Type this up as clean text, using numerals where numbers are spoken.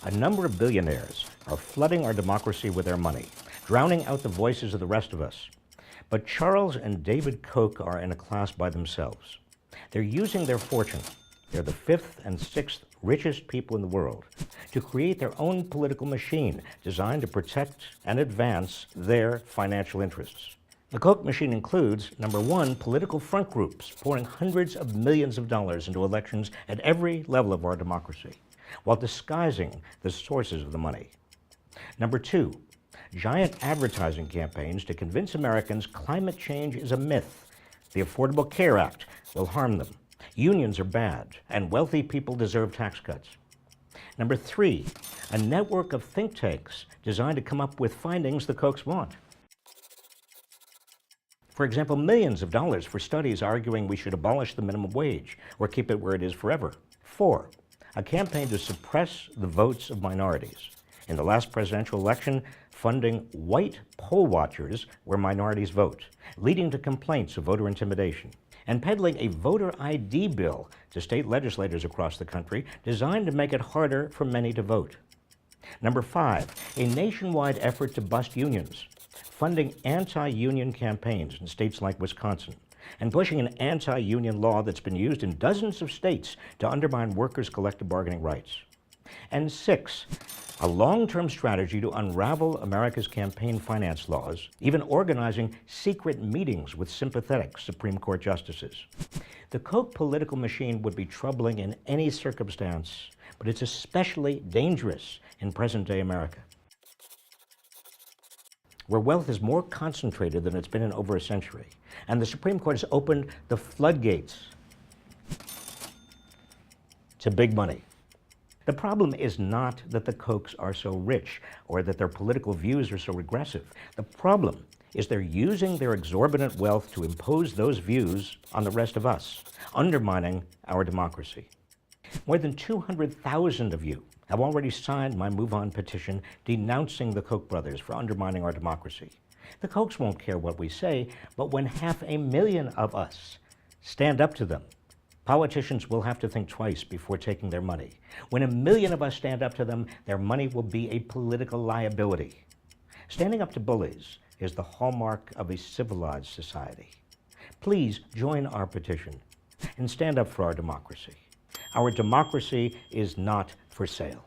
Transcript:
A number of billionaires are flooding our democracy with their money, drowning out the voices of the rest of us. But Charles and David Koch are in a class by themselves. They're using their fortune, they're the fifth and sixth richest people in the world, to create their own political machine designed to protect and advance their financial interests. The Koch machine includes, number one, political front groups pouring hundreds of millions of dollars into elections at every level of our democracy, while disguising the sources of the money. Number two, giant advertising campaigns to convince Americans climate change is a myth. The Affordable Care Act will harm them. Unions are bad, and wealthy people deserve tax cuts. Number three, a network of think tanks designed to come up with findings the Kochs want. For example, millions of dollars for studies arguing we should abolish the minimum wage or keep it where it is forever. Four, a campaign to suppress the votes of minorities. In the last presidential election, funding white poll watchers where minorities vote, leading to complaints of voter intimidation, and peddling a voter ID bill to state legislators across the country designed to make it harder for many to vote. Number five, a nationwide effort to bust unions, funding anti-union campaigns in states like Wisconsin, and pushing an anti-union law that's been used in dozens of states to undermine workers' collective bargaining rights. And six, a long-term strategy to unravel America's campaign finance laws, even organizing secret meetings with sympathetic Supreme Court justices. The Koch political machine would be troubling in any circumstance, but it's especially dangerous in present-day America, where wealth is more concentrated than it's been in over a century, and the Supreme Court has opened the floodgates to big money. The problem is not that the Kochs are so rich or that their political views are so regressive. The problem is they're using their exorbitant wealth to impose those views on the rest of us, undermining our democracy. More than 200,000 of you have already signed my Move On petition denouncing the Koch brothers for undermining our democracy. The Kochs won't care what we say, but when 500,000 of us stand up to them, politicians will have to think twice before taking their money. When 1 million of us stand up to them, their money will be a political liability. Standing up to bullies is the hallmark of a civilized society. Please join our petition and stand up for our democracy. Our democracy is not for sale.